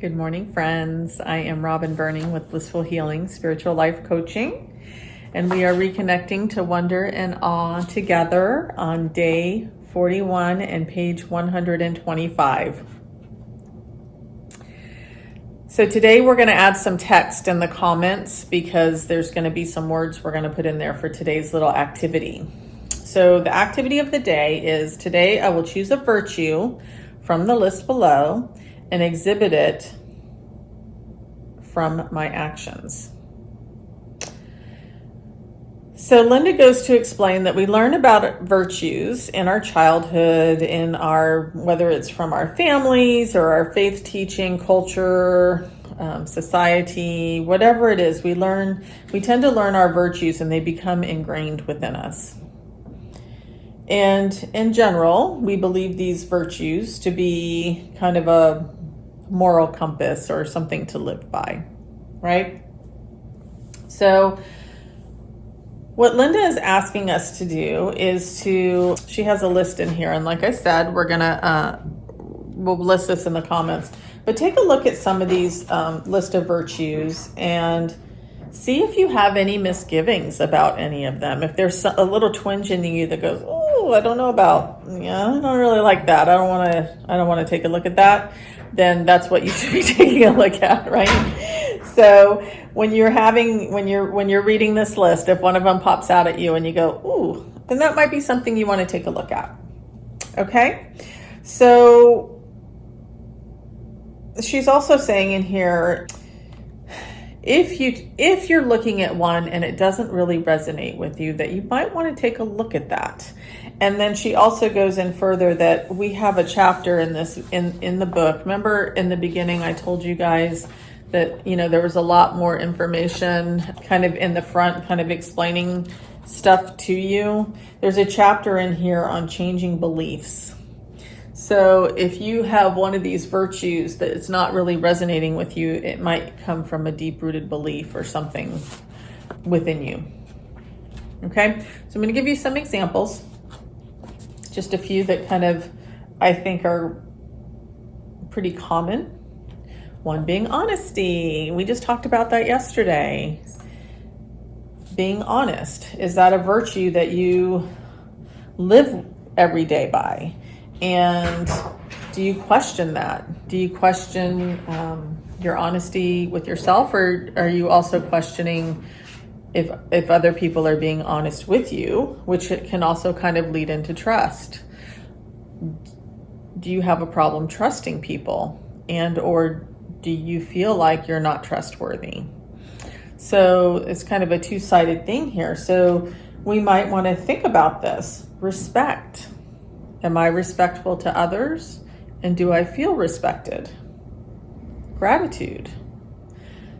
Good morning, friends. I am Robin Burning with Blissful Healing Spiritual Life Coaching, and we are reconnecting to wonder and awe together on day 41 and page 125. So today we're going to add some text in the comments because there's going to be some words we're going to put in there for today's little activity. So the activity of the day is today I will choose a virtue from the list below and exhibit it from my actions. So Linda goes to explain that we learn about virtues in our childhood, in our, whether it's from our families or our faith teaching, culture, society, whatever it is, we tend to learn our virtues and they become ingrained within us. And in general, we believe these virtues to be kind of a moral compass or something to live by, right? So what Linda is asking us to do is she has a list in here, and like I said, we'll list this in the comments, but take a look at some of these list of virtues and see if you have any misgivings about any of them. If there's a little twinge in you that goes, oh, I don't know about, I don't really like that. I don't want to take a look at that. Then that's what you should be taking a look at, right? So when you're reading this list, if one of them pops out at you and you go, ooh, then that might be something you want to take a look at. Okay? So she's also saying in here, if you're looking at one and it doesn't really resonate with you, that you might want to take a look at that. And then she also goes in further that we have a chapter in the book. Remember in the beginning I told you guys that there was a lot more information kind of in the front, kind of explaining stuff to you. There's a chapter in here on changing beliefs. So if you have one of these virtues that it's not really resonating with you, it might come from a deep-rooted belief or something within you. Okay, so I'm going to give you some examples, just a few that kind of I think are pretty common. One being honesty. We just talked about that yesterday. Being honest. Is that a virtue that you live every day by? And do you question that? Do you question your honesty with yourself, or are you also questioning if other people are being honest with you, which it can also kind of lead into trust? Do you have a problem trusting people, and or do you feel like you're not trustworthy? So it's kind of a two-sided thing here. So we might want to think about this. Respect. Am I respectful to others? And do I feel respected? Gratitude.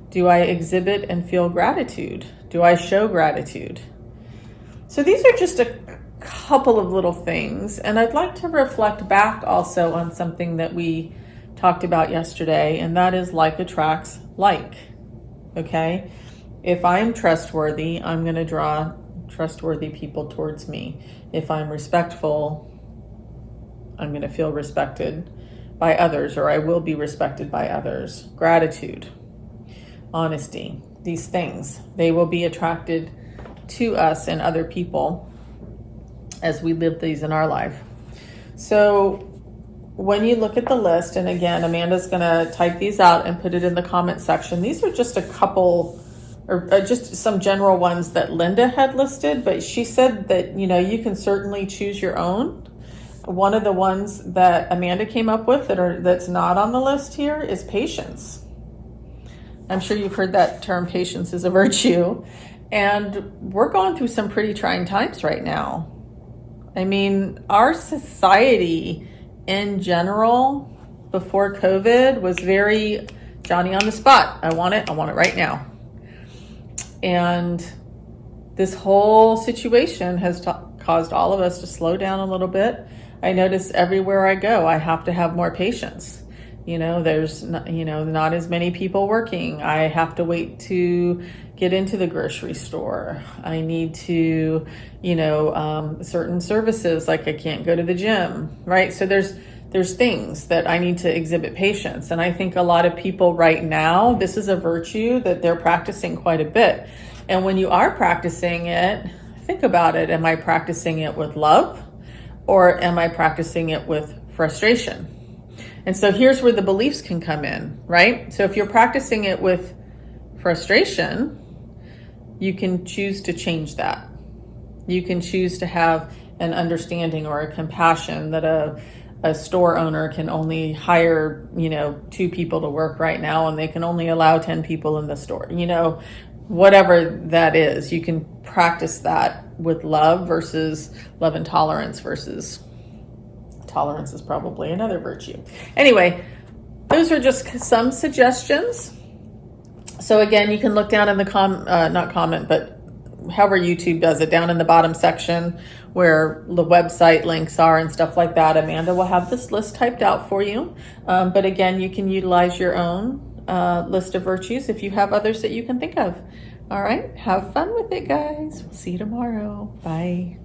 Do I exhibit and feel gratitude? Do I show gratitude? So these are just a couple of little things. And I'd like to reflect back also on something that we talked about yesterday, and that is like attracts like. Okay? If I'm trustworthy, I'm going to draw trustworthy people towards me. If I'm respectful, I'm going to feel respected by others, or I will be respected by others. Gratitude, honesty, these things, they will be attracted to us and other people as we live these in our life. So when you look at the list, and again, Amanda's going to type these out and put it in the comment section. These are just a couple, or just some general ones that Linda had listed, but she said that, you can certainly choose your own. One of the ones that Amanda came up with that's not on the list here is patience. I'm sure you've heard that term, patience is a virtue. And we're going through some pretty trying times right now. I mean, our society in general before COVID was very Johnny on the spot. I want it right now. And this whole situation has caused all of us to slow down a little bit. I notice everywhere I go, I have to have more patience. There's not as many people working. I have to wait to get into the grocery store. I need to, certain services, like I can't go to the gym, right? So there's there's things that I need to exhibit patience. And I think a lot of people right now, this is a virtue that they're practicing quite a bit. And when you are practicing it, think about it. Am I practicing it with love, or am I practicing it with frustration? And so here's where the beliefs can come in, right? So if you're practicing it with frustration, you can choose to change that. You can choose to have an understanding or a compassion that a store owner can only hire, 2 people to work right now, and they can only allow 10 people in the store. Whatever that is, you can practice that with love versus love and tolerance versus tolerance is probably another virtue. Anyway, those are just some suggestions. So again, you can look down in the not comment, but however YouTube does it, down in the bottom section where the website links are and stuff like that. Amanda will have this list typed out for you. But again, you can utilize your own list of virtues if you have others that you can think of. All right, have fun with it, guys. We'll see you tomorrow. Bye.